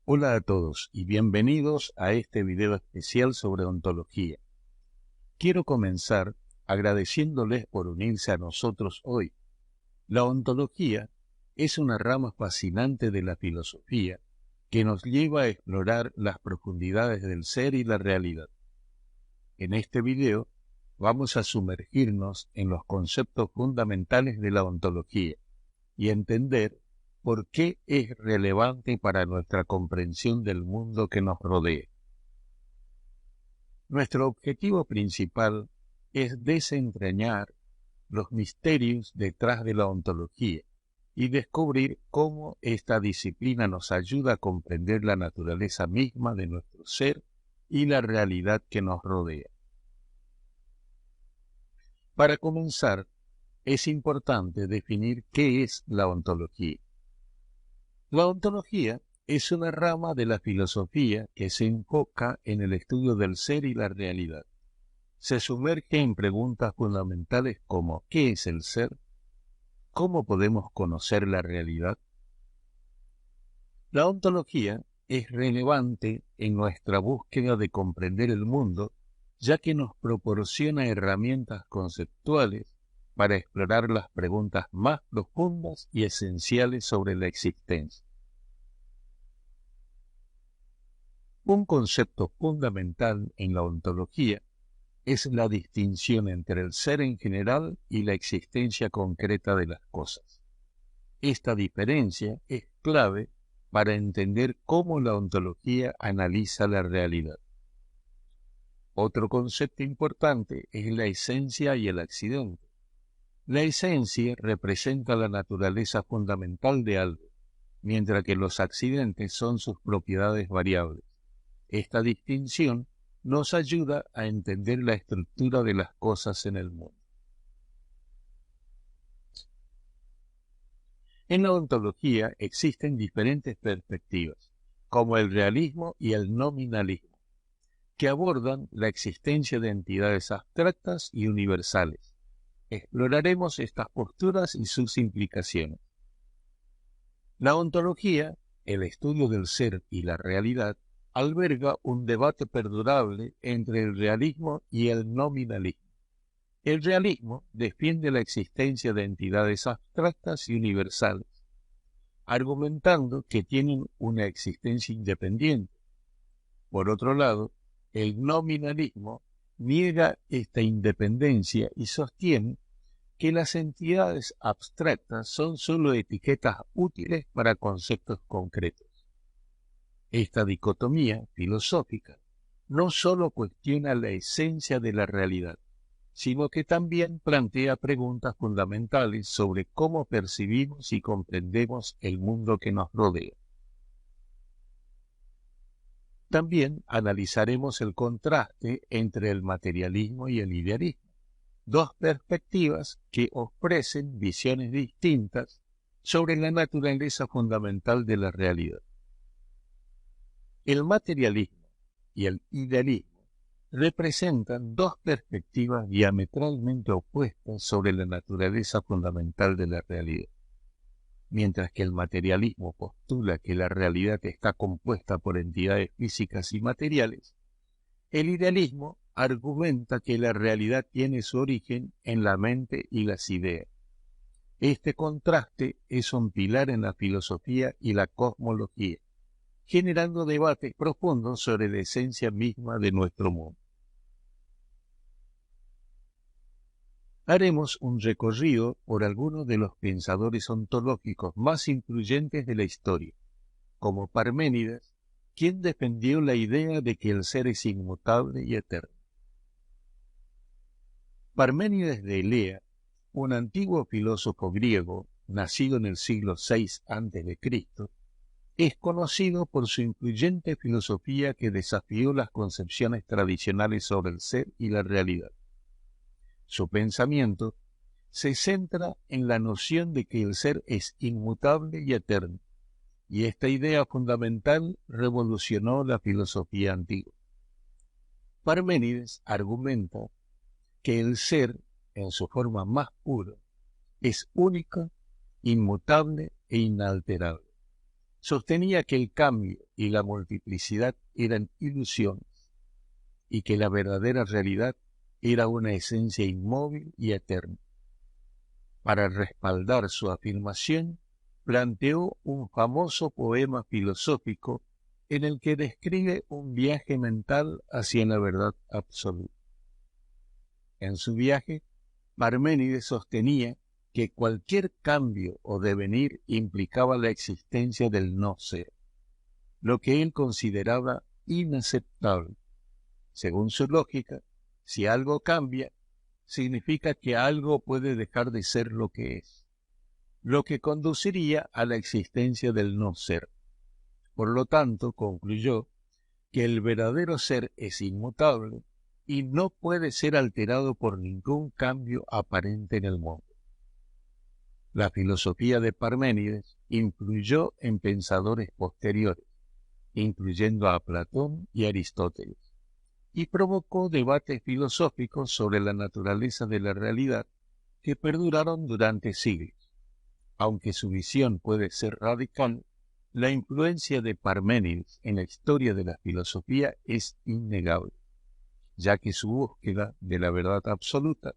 Hola a todos y bienvenidos a este video especial sobre ontología. Quiero comenzar agradeciéndoles por unirse a nosotros hoy. La ontología es una rama fascinante de la filosofía que nos lleva a explorar las profundidades del ser y la realidad. En este video vamos a sumergirnos en los conceptos fundamentales de la ontología y entender por qué es relevante para nuestra comprensión del mundo que nos rodea. Nuestro objetivo principal es desentrañar los misterios detrás de la ontología y descubrir cómo esta disciplina nos ayuda a comprender la naturaleza misma de nuestro ser y la realidad que nos rodea. Para comenzar, es importante definir qué es la ontología. La ontología es una rama de la filosofía que se enfoca en el estudio del ser y la realidad. Se sumerge en preguntas fundamentales como ¿qué es el ser? ¿Cómo podemos conocer la realidad? La ontología es relevante en nuestra búsqueda de comprender el mundo, ya que nos proporciona herramientas conceptuales para explorar las preguntas más profundas y esenciales sobre la existencia. Un concepto fundamental en la ontología es la distinción entre el ser en general y la existencia concreta de las cosas. Esta diferencia es clave para entender cómo la ontología analiza la realidad. Otro concepto importante es la esencia y el accidente. La esencia representa la naturaleza fundamental de algo, mientras que los accidentes son sus propiedades variables. Esta distinción nos ayuda a entender la estructura de las cosas en el mundo. En la ontología existen diferentes perspectivas, como el realismo y el nominalismo, que abordan la existencia de entidades abstractas y universales. Exploraremos estas posturas y sus implicaciones. La ontología, el estudio del ser y la realidad, alberga un debate perdurable entre el realismo y el nominalismo. El realismo defiende la existencia de entidades abstractas y universales, argumentando que tienen una existencia independiente. Por otro lado, el nominalismo niega esta independencia y sostiene que las entidades abstractas son solo etiquetas útiles para conceptos concretos. Esta dicotomía filosófica no solo cuestiona la esencia de la realidad, sino que también plantea preguntas fundamentales sobre cómo percibimos y comprendemos el mundo que nos rodea. También analizaremos el contraste entre el materialismo y el idealismo, dos perspectivas que ofrecen visiones distintas sobre la naturaleza fundamental de la realidad. El materialismo y el idealismo representan dos perspectivas diametralmente opuestas sobre la naturaleza fundamental de la realidad. Mientras que el materialismo postula que la realidad está compuesta por entidades físicas y materiales, el idealismo argumenta que la realidad tiene su origen en la mente y las ideas. Este contraste es un pilar en la filosofía y la cosmología, generando debates profundos sobre la esencia misma de nuestro mundo. Haremos un recorrido por algunos de los pensadores ontológicos más influyentes de la historia, como Parménides, quien defendió la idea de que el ser es inmutable y eterno. Parménides de Elea, un antiguo filósofo griego, nacido en el siglo VI a.C., es conocido por su influyente filosofía que desafió las concepciones tradicionales sobre el ser y la realidad. Su pensamiento se centra en la noción de que el ser es inmutable y eterno, y esta idea fundamental revolucionó la filosofía antigua. Parménides argumenta que el ser, en su forma más pura, es única, inmutable e inalterable. sostenía que el cambio y la multiplicidad eran ilusiones y que la verdadera realidad era una esencia inmóvil y eterna. Para respaldar su afirmación, planteó un famoso poema filosófico en el que describe un viaje mental hacia la verdad absoluta. En su viaje, Parménides sostenía que cualquier cambio o devenir implicaba la existencia del no ser, lo que él consideraba inaceptable. Según su lógica, si algo cambia, significa que algo puede dejar de ser lo que es, lo que conduciría a la existencia del no ser. Por lo tanto, concluyó que el verdadero ser es inmutable y no puede ser alterado por ningún cambio aparente en el mundo. La filosofía de Parménides influyó en pensadores posteriores, incluyendo a Platón y Aristóteles, y provocó debates filosóficos sobre la naturaleza de la realidad que perduraron durante siglos. Aunque su visión puede ser radical, la influencia de Parménides en la historia de la filosofía es innegable, ya que su búsqueda de la verdad absoluta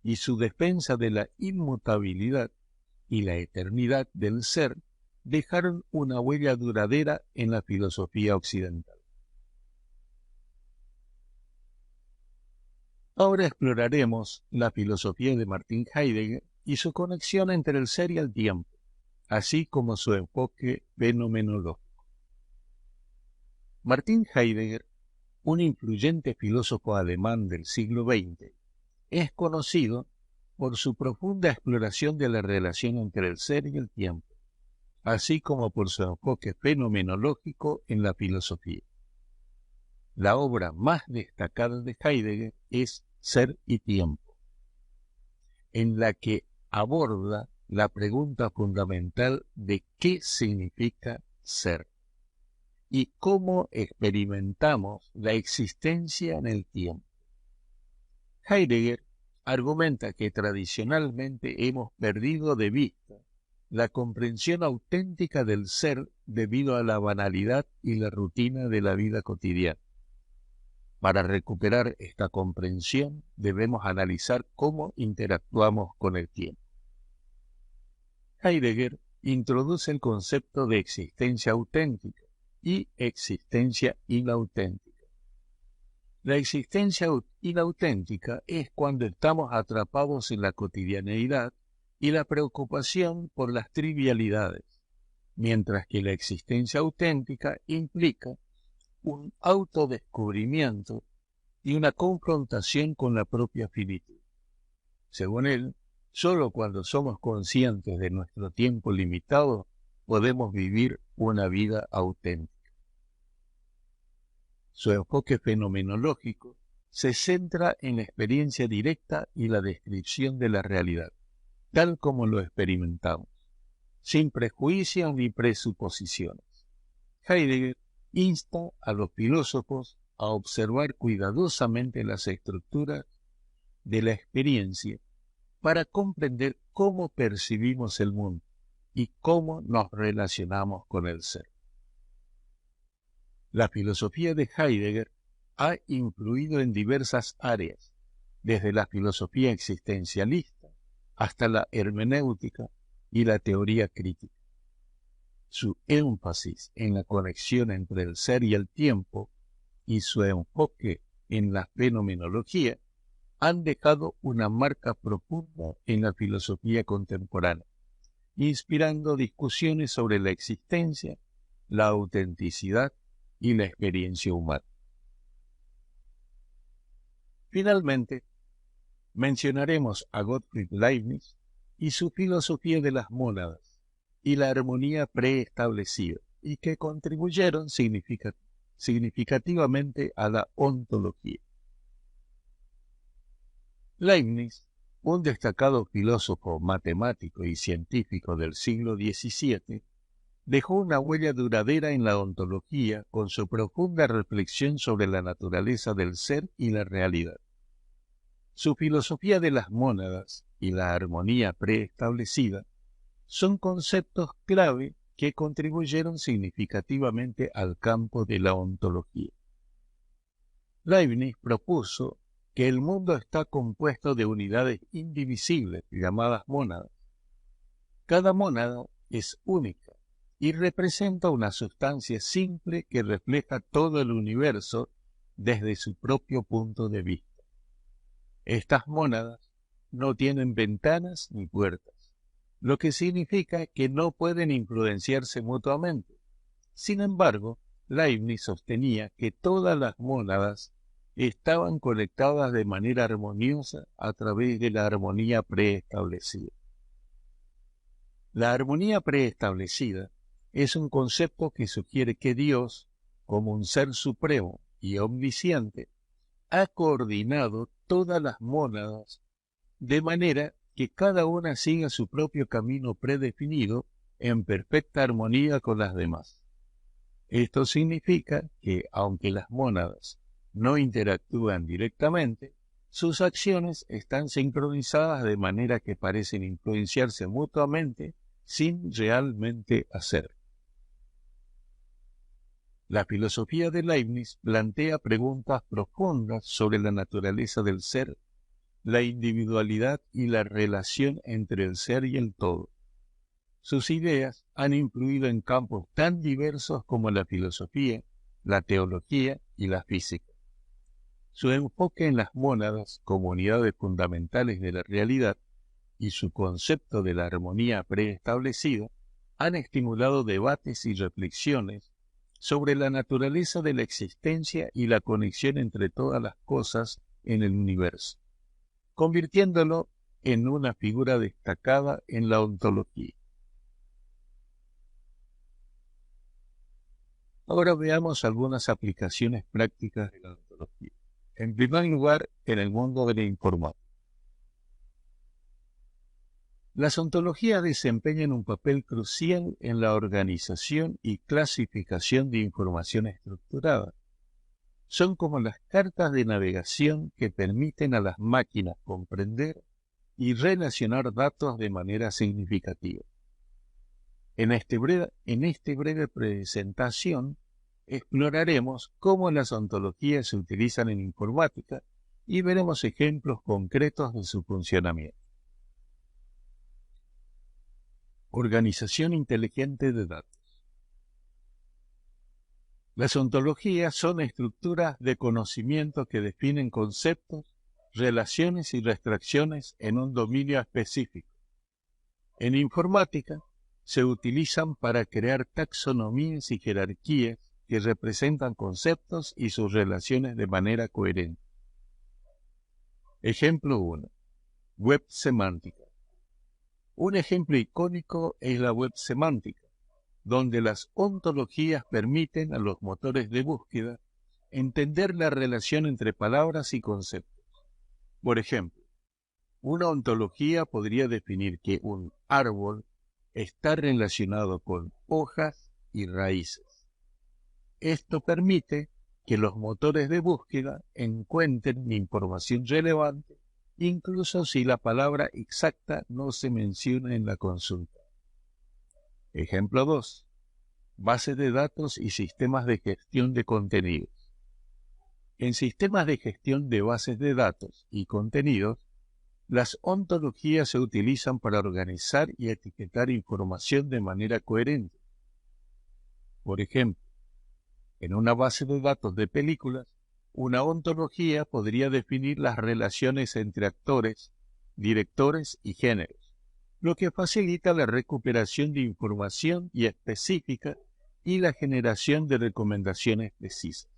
y su defensa de la inmutabilidad y la eternidad del ser dejaron una huella duradera en la filosofía occidental. Ahora exploraremos la filosofía de Martin Heidegger y su conexión entre el ser y el tiempo, así como su enfoque fenomenológico. Martin Heidegger, un influyente filósofo alemán del siglo XX, es conocido por su profunda exploración de la relación entre el ser y el tiempo, así como por su enfoque fenomenológico en la filosofía. La obra más destacada de Heidegger es Ser y Tiempo, en la que aborda la pregunta fundamental de qué significa ser y cómo experimentamos la existencia en el tiempo. Heidegger argumenta que tradicionalmente hemos perdido de vista la comprensión auténtica del ser debido a la banalidad y la rutina de la vida cotidiana. Para recuperar esta comprensión debemos analizar cómo interactuamos con el tiempo. Heidegger introduce el concepto de existencia auténtica y existencia inauténtica. La existencia inauténtica es cuando estamos atrapados en la cotidianeidad y la preocupación por las trivialidades, mientras que la existencia auténtica implica un autodescubrimiento y una confrontación con la propia finitud. Según él, solo cuando somos conscientes de nuestro tiempo limitado podemos vivir una vida auténtica. Su enfoque fenomenológico se centra en la experiencia directa y la descripción de la realidad, tal como lo experimentamos, sin prejuicios ni presuposiciones. Heidegger insta a los filósofos a observar cuidadosamente las estructuras de la experiencia para comprender cómo percibimos el mundo y cómo nos relacionamos con el ser. La filosofía de Heidegger ha influido en diversas áreas, desde la filosofía existencialista hasta la hermenéutica y la teoría crítica. Su énfasis en la conexión entre el ser y el tiempo y su enfoque en la fenomenología han dejado una marca profunda en la filosofía contemporánea, inspirando discusiones sobre la existencia, la autenticidad y la experiencia humana. Finalmente, mencionaremos a Gottfried Leibniz y su filosofía de las mónadas y la armonía preestablecida, y que contribuyeron significativamente a la ontología. Leibniz, un destacado filósofo, matemático y científico del siglo XVII, dejó una huella duradera en la ontología con su profunda reflexión sobre la naturaleza del ser y la realidad. Su filosofía de las mónadas y la armonía preestablecida son conceptos clave que contribuyeron significativamente al campo de la ontología. Leibniz propuso que el mundo está compuesto de unidades indivisibles llamadas mónadas. Cada mónada es única y representa una sustancia simple que refleja todo el universo desde su propio punto de vista. Estas mónadas no tienen ventanas ni puertas, lo que significa que no pueden influenciarse mutuamente. Sin embargo, Leibniz sostenía que todas las mónadas estaban conectadas de manera armoniosa a través de la armonía preestablecida. La armonía preestablecida es un concepto que sugiere que Dios, como un ser supremo y omnisciente, ha coordinado todas las mónadas de manera que cada una siga su propio camino predefinido en perfecta armonía con las demás. Esto significa que, aunque las mónadas no interactúan directamente, sus acciones están sincronizadas de manera que parecen influenciarse mutuamente sin realmente hacerlo. La filosofía de Leibniz plantea preguntas profundas sobre la naturaleza del ser, la individualidad y la relación entre el ser y el todo. Sus ideas han influido en campos tan diversos como la filosofía, la teología y la física. Su enfoque en las mónadas como unidades fundamentales de la realidad y su concepto de la armonía preestablecida han estimulado debates y reflexiones sobre la naturaleza de la existencia y la conexión entre todas las cosas en el universo, convirtiéndolo en una figura destacada en la ontología. Ahora veamos algunas aplicaciones prácticas de la ontología. En primer lugar, en el mundo de la informática. Las ontologías desempeñan un papel crucial en la organización y clasificación de información estructurada. Son como las cartas de navegación que permiten a las máquinas comprender y relacionar datos de manera significativa. En esta breve presentación exploraremos cómo las ontologías se utilizan en informática y veremos ejemplos concretos de su funcionamiento. Organización inteligente de datos. Las ontologías son estructuras de conocimiento que definen conceptos, relaciones y restricciones en un dominio específico. En informática, se utilizan para crear taxonomías y jerarquías que representan conceptos y sus relaciones de manera coherente. Ejemplo 1. Web semántica. Un ejemplo icónico es la web semántica, donde las ontologías permiten a los motores de búsqueda entender la relación entre palabras y conceptos. Por ejemplo, una ontología podría definir que un árbol está relacionado con hojas y raíces. Esto permite que los motores de búsqueda encuentren información relevante, incluso si la palabra exacta no se menciona en la consulta. Ejemplo 2. Bases de datos y sistemas de gestión de contenidos. En sistemas de gestión de bases de datos y contenidos, las ontologías se utilizan para organizar y etiquetar información de manera coherente. Por ejemplo, en una base de datos de películas, una ontología podría definir las relaciones entre actores, directores y géneros, lo que facilita la recuperación de información específica y la generación de recomendaciones precisas.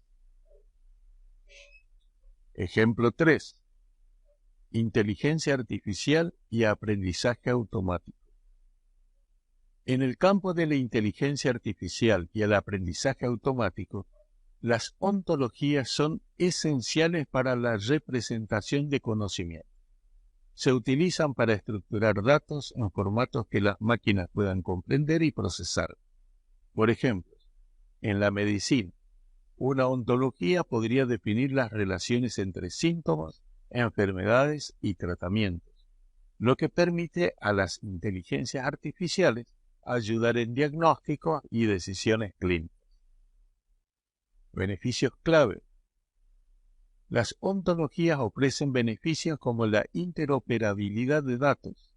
Ejemplo 3. Inteligencia artificial y aprendizaje automático. En el campo de la inteligencia artificial y el aprendizaje automático, las ontologías son esenciales para la representación de conocimiento. Se utilizan para estructurar datos en formatos que las máquinas puedan comprender y procesar. Por ejemplo, en la medicina, una ontología podría definir las relaciones entre síntomas, enfermedades y tratamientos, lo que permite a las inteligencias artificiales ayudar en diagnósticos y decisiones clínicas. Beneficios clave. Las ontologías ofrecen beneficios como la interoperabilidad de datos,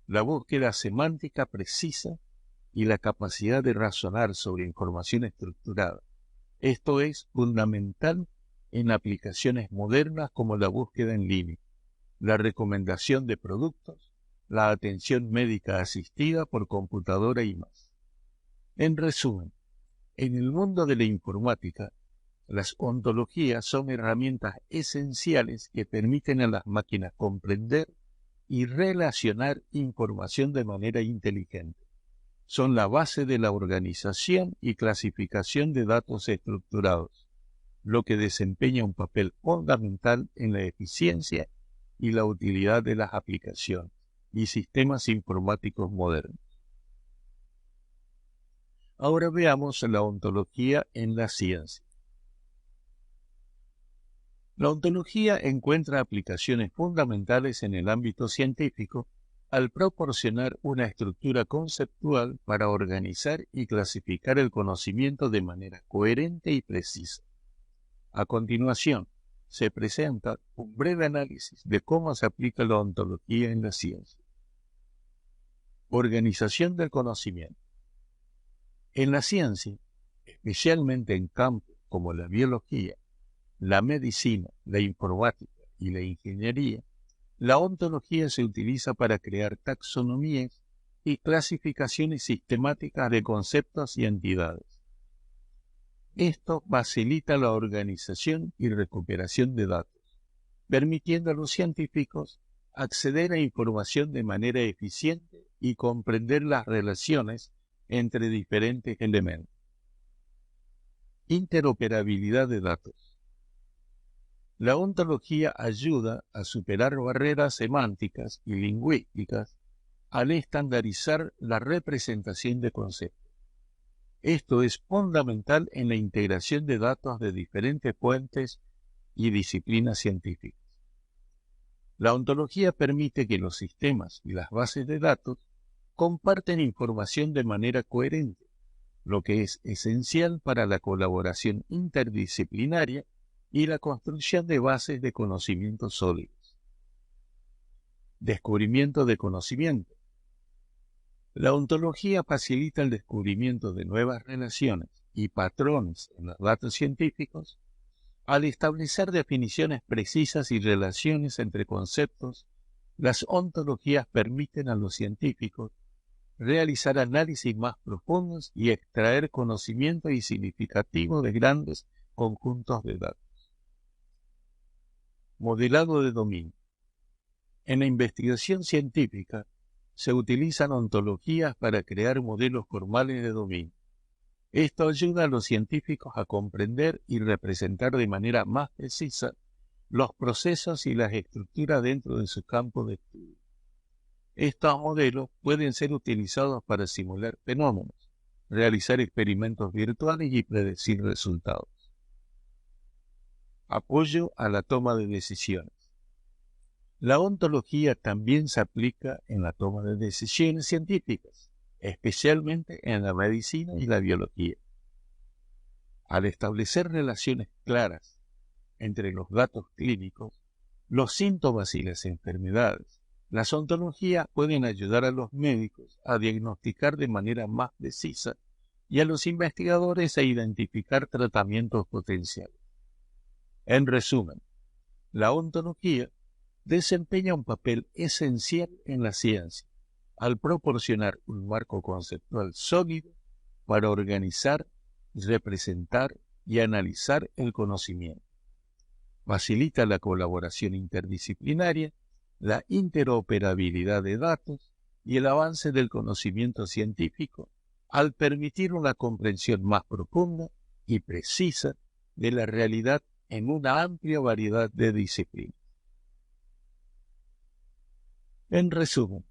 la búsqueda semántica precisa y la capacidad de razonar sobre información estructurada. Esto es fundamental en aplicaciones modernas como la búsqueda en línea, la recomendación de productos, la atención médica asistida por computadora y más. En resumen, en el mundo de la informática, las ontologías son herramientas esenciales que permiten a las máquinas comprender y relacionar información de manera inteligente. Son la base de la organización y clasificación de datos estructurados, lo que desempeña un papel fundamental en la eficiencia y la utilidad de las aplicaciones y sistemas informáticos modernos. Ahora veamos la ontología en la ciencia. La ontología encuentra aplicaciones fundamentales en el ámbito científico al proporcionar una estructura conceptual para organizar y clasificar el conocimiento de manera coherente y precisa. A continuación, se presenta un breve análisis de cómo se aplica la ontología en la ciencia. Organización del conocimiento. En la ciencia, especialmente en campos como la biología, la medicina, la informática y la ingeniería, la ontología se utiliza para crear taxonomías y clasificaciones sistemáticas de conceptos y entidades. Esto facilita la organización y recuperación de datos, permitiendo a los científicos acceder a información de manera eficiente y comprender las relaciones entre diferentes elementos. Interoperabilidad de datos. La ontología ayuda a superar barreras semánticas y lingüísticas al estandarizar la representación de conceptos. Esto es fundamental en la integración de datos de diferentes fuentes y disciplinas científicas. La ontología permite que los sistemas y las bases de datos comparten información de manera coherente, lo que es esencial para la colaboración interdisciplinaria y la construcción de bases de conocimiento sólidos. Descubrimiento de conocimiento. La ontología facilita el descubrimiento de nuevas relaciones y patrones en los datos científicos al establecer definiciones precisas y relaciones entre conceptos. Las ontologías permiten a los científicos realizar análisis más profundos y extraer conocimiento y significativo de grandes conjuntos de datos. Modelado de dominio. En la investigación científica se utilizan ontologías para crear modelos formales de dominio. Esto ayuda a los científicos a comprender y representar de manera más precisa los procesos y las estructuras dentro de su campo de estudio. Estos modelos pueden ser utilizados para simular fenómenos, realizar experimentos virtuales y predecir resultados. Apoyo a la toma de decisiones. La ontología también se aplica en la toma de decisiones científicas, especialmente en la medicina y la biología. Al establecer relaciones claras entre los datos clínicos, los síntomas y las enfermedades, las ontologías pueden ayudar a los médicos a diagnosticar de manera más precisa y a los investigadores a identificar tratamientos potenciales. En resumen, la ontología desempeña un papel esencial en la ciencia al proporcionar un marco conceptual sólido para organizar, representar y analizar el conocimiento. Facilita la colaboración interdisciplinaria, la interoperabilidad de datos y el avance del conocimiento científico al permitir una comprensión más profunda y precisa de la realidad en una amplia variedad de disciplinas. En resumen,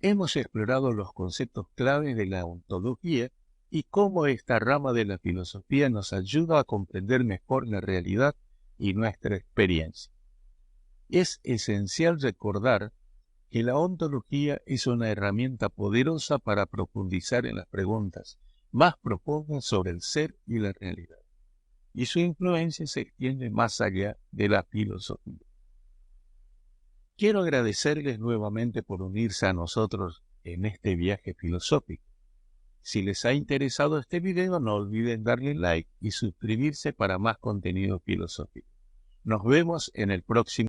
hemos explorado los conceptos claves de la ontología y cómo esta rama de la filosofía nos ayuda a comprender mejor la realidad y nuestra experiencia. Es esencial recordar que la ontología es una herramienta poderosa para profundizar en las preguntas más profundas sobre el ser y la realidad, y su influencia se extiende más allá de la filosofía. Quiero agradecerles nuevamente por unirse a nosotros en este viaje filosófico. Si les ha interesado este video, no olviden darle like y suscribirse para más contenido filosófico. Nos vemos en el próximo.